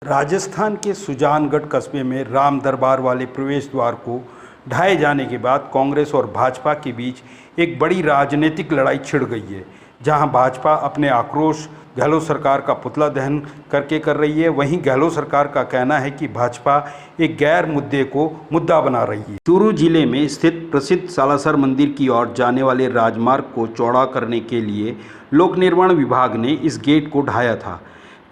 राजस्थान के सुजानगढ़ कस्बे में राम दरबार वाले प्रवेश द्वार को ढाए जाने के बाद कांग्रेस और भाजपा के बीच एक बड़ी राजनीतिक लड़ाई छिड़ गई है। जहां भाजपा अपने आक्रोश गहलोत सरकार का पुतला दहन करके कर रही है, वहीं गहलोत सरकार का कहना है कि भाजपा एक गैर मुद्दे को मुद्दा बना रही है। चूरू जिले में स्थित प्रसिद्ध सालासर मंदिर की ओर जाने वाले राजमार्ग को चौड़ा करने के लिए लोक निर्माण विभाग ने इस गेट को ढाया था।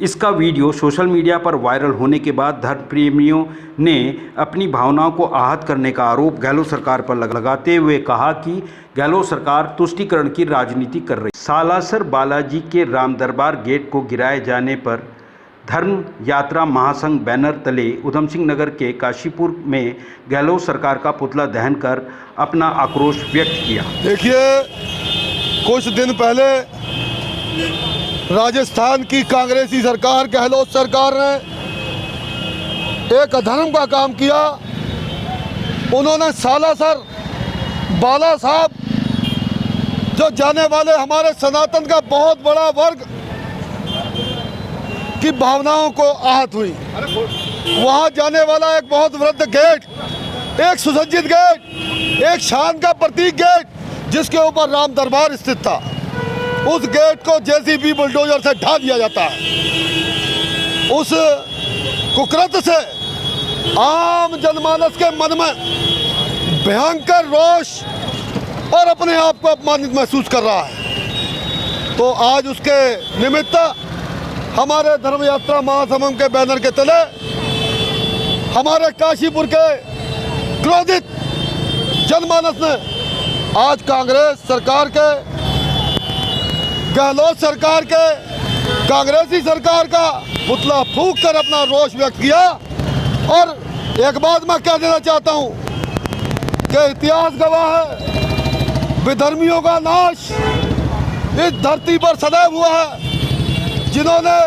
इसका वीडियो सोशल मीडिया पर वायरल होने के बाद धर्म प्रेमियों ने अपनी भावनाओं को आहत करने का आरोप गहलोत सरकार पर लगाते हुए कहा कि गहलोत सरकार तुष्टीकरण की राजनीति कर रही है। सालासर बालाजी के राम दरबार गेट को गिराए जाने पर धर्म यात्रा महासंघ बैनर तले उधम सिंह नगर के काशीपुर में गहलोत सरकार का पुतला दहन कर अपना आक्रोश व्यक्त किया। देखिए, कुछ दिन पहले राजस्थान की कांग्रेसी सरकार गहलोत सरकार ने एक अधर्म का काम किया। उन्होंने सालासर बाला साहब जो जाने वाले हमारे सनातन का बहुत बड़ा वर्ग की भावनाओं को आहत हुई। वहां जाने वाला एक बहुत वृद्ध गेट, एक सुसज्जित गेट, एक शान का प्रतीक गेट जिसके ऊपर राम दरबार स्थित था, उस गेट को जेसीबी बुलडोजर से ढा दिया जाता है। उस कुकृत्य से आम जनमानस के मन में भयंकर रोष और अपने आप को अपमानित महसूस कर रहा है। तो आज उसके निमित्त हमारे धर्म यात्रा महासंघ के बैनर के तले हमारे काशीपुर के क्रोधित जनमानस ने आज कांग्रेस सरकार के, गहलोत सरकार के, कांग्रेसी सरकार का पुतला फूंक कर अपना रोष व्यक्त किया। और एक बात मैं कह देना चाहता हूं कि इतिहास गवाह है, विधर्मियों का नाश इस धरती पर सदैव हुआ है। जिन्होंने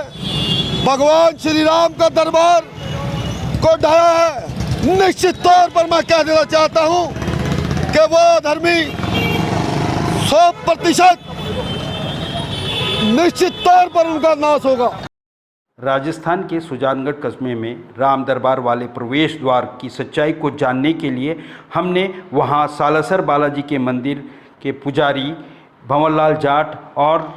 भगवान श्री राम का दरबार को ढाया है, निश्चित तौर पर मैं कह देना चाहता हूं कि वो धर्मी 100% निश्चित तौर पर उनका नाश होगा। राजस्थान के सुजानगढ़ कस्बे में राम दरबार वाले प्रवेश द्वार की सच्चाई को जानने के लिए हमने वहां सालासर बालाजी के मंदिर के पुजारी भंवरलाल जाट और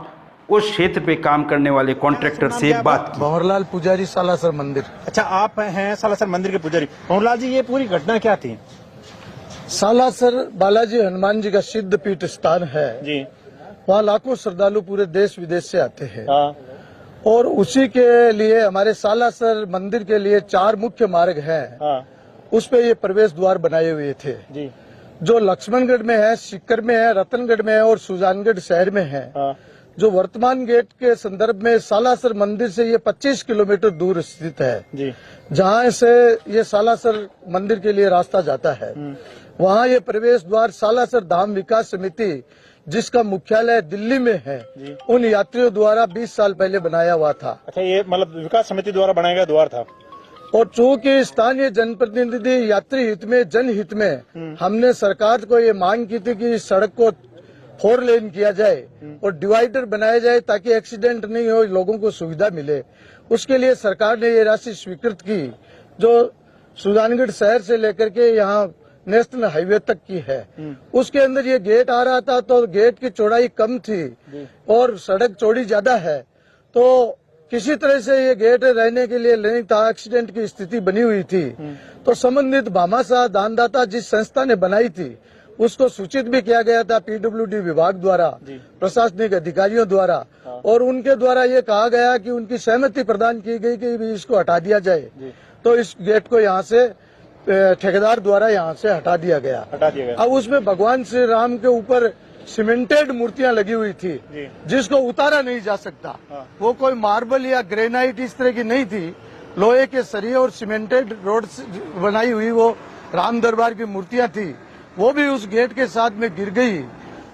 उस क्षेत्र पे काम करने वाले कॉन्ट्रैक्टर से बात की। भंवरलाल पुजारी, सालासर मंदिर। अच्छा, आप हैं सालासर मंदिर के पुजारी। भंवरलाल जी, ये पूरी घटना क्या थी? सालासर बालाजी हनुमान जी का सिद्ध पीठ स्थान है जी। वहाँ लाखों श्रद्धालु पूरे देश विदेश से आते हैं। हाँ। और उसी के लिए हमारे सालासर मंदिर के लिए 4 मुख्य मार्ग हैं। हाँ। उस पे ये प्रवेश द्वार बनाए हुए थे जी। जो लक्ष्मणगढ़ में है, सीकर में है, रतनगढ़ में है और सुजानगढ़ शहर में है। हाँ। जो वर्तमान गेट के संदर्भ में सालासर मंदिर से ये 25 किलोमीटर दूर स्थित है जी। जहाँ से ये सालासर मंदिर के लिए रास्ता जाता है। वहाँ ये प्रवेश द्वार सालासर धाम विकास समिति जिसका मुख्यालय दिल्ली में है, उन यात्रियों द्वारा 20 साल पहले बनाया हुआ था। अच्छा, ये मतलब विकास समिति द्वारा बनाया गया द्वार था। और चूंकि स्थानीय जनप्रतिनिधि यात्री हित में, जनहित में हमने सरकार को ये मांग की थी कि इस सड़क को 4 लेन किया जाए और डिवाइडर बनाया जाए ताकि एक्सीडेंट नहीं हो, लोगों को सुविधा मिले। उसके लिए सरकार ने ये राशि स्वीकृत की जो सुजानगढ़ शहर से लेकर के यहाँ नेशनल हाईवे तक की है। उसके अंदर ये गेट आ रहा था तो गेट की चौड़ाई कम थी और सड़क चौड़ी ज्यादा है, तो किसी तरह से ये गेट रहने के लिए नहीं था, एक्सीडेंट की स्थिति बनी हुई थी। तो संबंधित भामाशाह दानदाता जिस संस्था ने बनाई थी उसको सूचित भी किया गया था पीडब्ल्यूडी विभाग द्वारा, प्रशासनिक अधिकारियों द्वारा, और उनके द्वारा ये कहा गया कि उनकी सहमति प्रदान की गई कि इसको हटा दिया जाए। तो इस गेट को यहाँ से ठेकेदार द्वारा यहाँ से हटा दिया गया। अब उसमें भगवान श्री राम के ऊपर सीमेंटेड मूर्तियां लगी हुई थी जिसको उतारा नहीं जा सकता। वो कोई मार्बल या ग्रेनाइट इस तरह की नहीं थी, लोहे के सरिये और सीमेंटेड रोड बनाई हुई वो राम दरबार की मूर्तियां थी। वो भी उस गेट के साथ में गिर गई।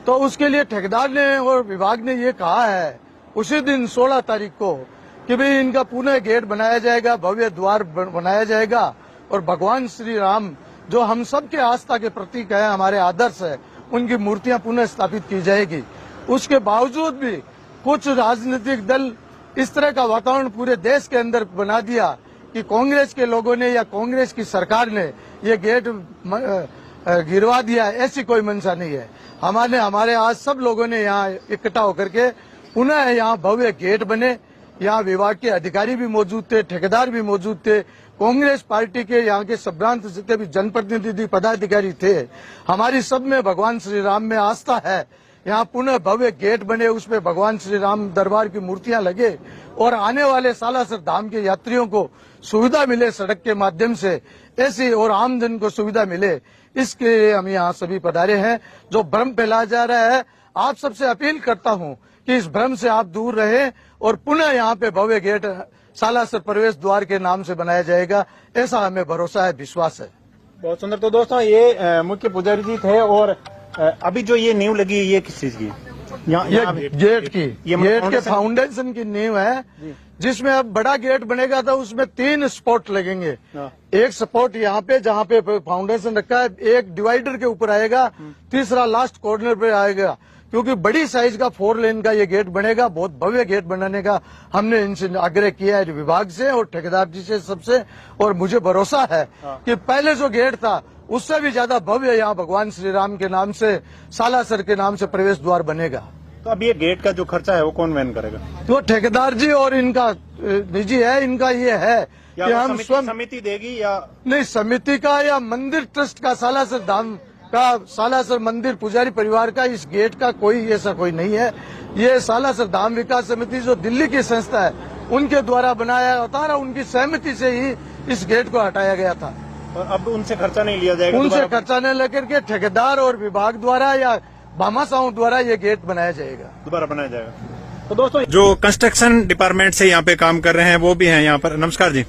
तो उसके लिए ठेकेदार ने और विभाग ने ये कहा है उसी दिन 16 तारीख को कि भाई इनका पुनः गेट बनाया जाएगा, भव्य द्वार बनाया जाएगा और भगवान श्री राम जो हम सब के आस्था के प्रतीक है, हमारे आदर्श है, उनकी मूर्तियां पुनः स्थापित की जाएगी। उसके बावजूद भी कुछ राजनीतिक दल इस तरह का वातावरण पूरे देश के अंदर बना दिया कि कांग्रेस के लोगों ने या कांग्रेस की सरकार ने ये गेट गिरवा दिया, ऐसी कोई मंशा नहीं है। हमारे आज सब लोगों ने यहाँ इकट्ठा होकर के पुनः यहाँ भव्य गेट बने। यहाँ विभाग के अधिकारी भी मौजूद थे, ठेकेदार भी मौजूद थे, कांग्रेस पार्टी के यहाँ के संभ्रांत जितने भी जनप्रतिनिधि पदाधिकारी थे। हमारी सब में भगवान श्री राम में आस्था है। यहाँ पुनः भव्य गेट बने, उसमें भगवान श्री राम दरबार की मूर्तियां लगे और आने वाले सालासर धाम के यात्रियों को सुविधा मिले सड़क के माध्यम से, ऐसी और आमजन को सुविधा मिले, इसके लिए हम यहाँ सभी पधारे हैं। जो भ्रम फैलाया जा रहा है, आप सबसे अपील करता हूँ कि इस भ्रम से आप दूर रहें और पुनः यहाँ पे भव्य गेट सालासर प्रवेश द्वार के नाम से बनाया जाएगा, ऐसा हमें भरोसा है, विश्वास है। बहुत सुंदर। तो दोस्तों ये मुख्य पुजारी जी थे। और अभी जो ये नींव लगी है ये किस चीज की? ये गेट के फाउंडेशन की नींव है, जिसमें अब बड़ा गेट बनेगा तो उसमें 3 स्पॉट लगेंगे। एक स्पॉट यहाँ पे जहाँ पे फाउंडेशन रखा है, एक डिवाइडर के ऊपर आएगा, तीसरा लास्ट कॉर्नर पे आएगा। क्योंकि बड़ी साइज का 4 लेन का ये गेट बनेगा, बहुत भव्य गेट बनाने का हमने इनसे आग्रह किया है, विभाग से और ठेकेदार जी से, सबसे। और मुझे भरोसा है कि पहले जो गेट था उससे भी ज्यादा भव्य यहाँ भगवान श्री राम के नाम से, सालासर के नाम से प्रवेश द्वार बनेगा। तो अब ये गेट का जो खर्चा है वो कौन वहन करेगा? तो ठेकेदार जी और इनका निजी है, इनका ये है कि हम स्वयं समिति देगी या नहीं, समिति का या मंदिर ट्रस्ट का, सालासर धाम का, सालासर मंदिर पुजारी परिवार का इस गेट का कोई ऐसा कोई नहीं है। ये सालासर धाम विकास समिति जो दिल्ली की संस्था है उनके द्वारा बनाया होता, उनकी सहमति से ही इस गेट को हटाया गया था। और अब उनसे खर्चा नहीं लिया जाएगा? उनसे खर्चा नहीं लेकर के ठेकेदार और विभाग द्वारा या भामाशाहों द्वारा ये गेट बनाया जाएगा, दोबारा बनाया जाएगा। तो दोस्तों जो कंस्ट्रक्शन डिपार्टमेंट से यहाँ पे काम कर रहे हैं वो भी हैं यहाँ पर। नमस्कार जी।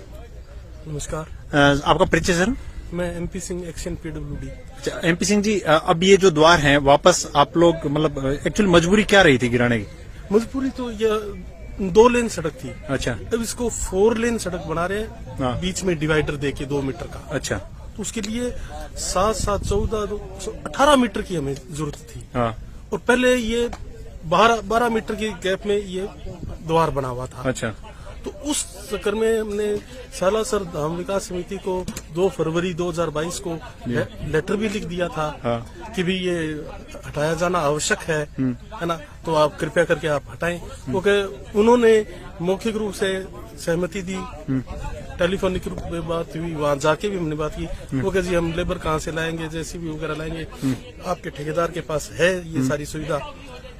नमस्कार। आपका परिचय सर? मैं MP सिंह, एक्शन PWD। अच्छा, MP सिंह जी, अब ये जो द्वार हैं वापस आप लोग मतलब एक्चुअली मजबूरी क्या रही थी गिराने की? मजबूरी तो यह 2 लेन सड़क थी। अच्छा। अब इसको 4 लेन सड़क बना रहे हैं, हाँ। बीच में डिवाइडर देके 2 मीटर का। अच्छा। तो उसके लिए 7, 7, 14, 18 मीटर की हमें जरूरत थी। हाँ। और पहले ये 12 मीटर की गैप में ये द्वार बना हुआ था। अच्छा। तो उस चक्कर में हमने सालासर धाम विकास समिति को 2 फरवरी 2022 को लेटर भी लिख दिया था। हाँ। कि भी ये हटाया जाना आवश्यक है ना, तो आप कृपया करके आप हटाएं। क्योंकि उन्होंने मौखिक रूप से सहमति दी, टेलीफोनिक रूप में बात हुई, वहां जाके भी हमने बात की। क्योंकि जी हम लेबर कहाँ से लाएंगे, JCB वगैरह लाएंगे, आपके ठेकेदार के पास है ये सारी सुविधा,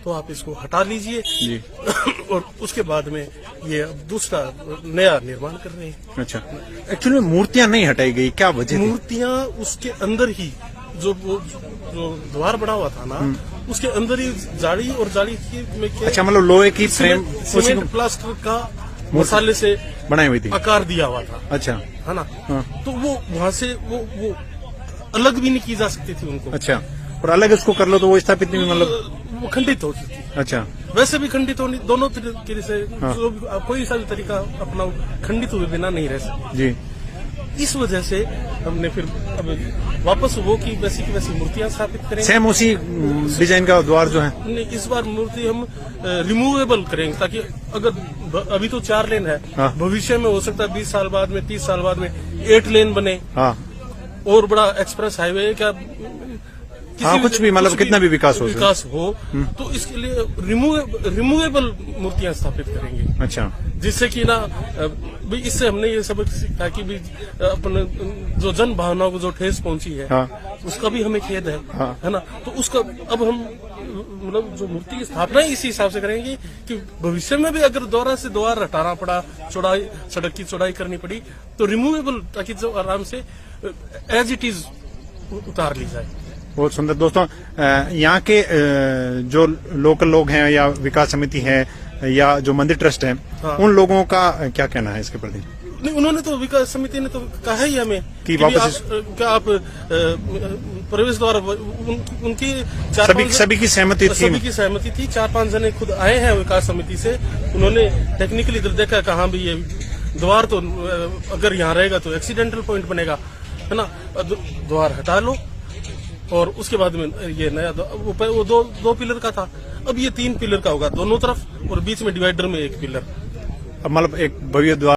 तो आप इसको हटा लीजिए। और उसके बाद में ये अब दूसरा नया निर्माण कर रहे हैं। अच्छा। एक्चुअली मूर्तियां नहीं हटाई गई, क्या वजह? मूर्तियां उसके अंदर ही जो द्वार बना हुआ था ना, उसके अंदर ही जाली और जाली की में क्या, अच्छा, मतलब लोहे की फ्रेम सीमेंट प्लास्टर का मसाले से बनाई हुई थी, आकार दिया हुआ था। अच्छा, है ना। हाँ। तो वो वहां से वो अलग भी नहीं की जा सकती थी उनको। अच्छा। और अलग इसको कर लो तो वो स्थापित नहीं, मतलब वो खंडित होती थी। अच्छा। वैसे भी खंडित होनी, दोनों तरीके से हाँ। जो भी कोई सा भी तरीका अपना खंडित हुए बिना नहीं रह सकते जी। इस वजह से हमने फिर अब वापस वो की वैसी मूर्तियां स्थापित करेंगे। सेम उसी डिजाइन का द्वार जो है? नहीं, इस बार मूर्ति हम रिमूवेबल करेंगे, ताकि अगर अभी तो 4 लेन है, हाँ। भविष्य में हो सकता है 20 साल बाद में, 30 साल बाद में 8 लेन बने। हाँ। और बड़ा एक्सप्रेस हाईवे क्या, हाँ, कुछ भी मतलब कितना भी विकास हो तो इसके लिए रिमूवेबल मूर्तियां स्थापित करेंगे। अच्छा। जिससे कि ना भी इससे हमने ये सबक सीखा कि भी अपने जो जन भावनाओं को जो ठेस पहुंची है, हाँ। उसका भी हमें खेद है। हाँ। है ना। तो उसका अब हम मतलब जो मूर्ति की स्थापना है इसी हिसाब से करेंगे कि भविष्य में भी अगर द्वारा से द्वार हटाना पड़ा, चौड़ाई सड़क की चौड़ाई करनी पड़ी तो रिमूवेबल, ताकि जो आराम से एज इट इज उतार ली जाए। बहुत सुंदर। दोस्तों यहाँ के जो लोकल लोग हैं या विकास समिति है या जो मंदिर ट्रस्ट है, हाँ। उन लोगों का क्या कहना है इसके प्रति? नहीं, उन्होंने तो विकास समिति ने तो कहा ही हमें कि वापस क्या आप प्रवेश द्वार उनकी सभी की सहमति थी। सभी की सहमति थी। 4-5 जने खुद आए हैं विकास समिति से, उन्होंने टेक्निकली इधर देखा, कहाँ भी ये द्वार तो अगर यहाँ रहेगा तो एक्सीडेंटल पॉइंट बनेगा, है ना, द्वार हटा लो। और उसके बाद में ये नया वो दो पिलर का था, अब ये 3 पिलर का होगा दोनों तरफ, और बीच में डिवाइडर में 1 पिलर। अब मतलब एक भव्य द्वार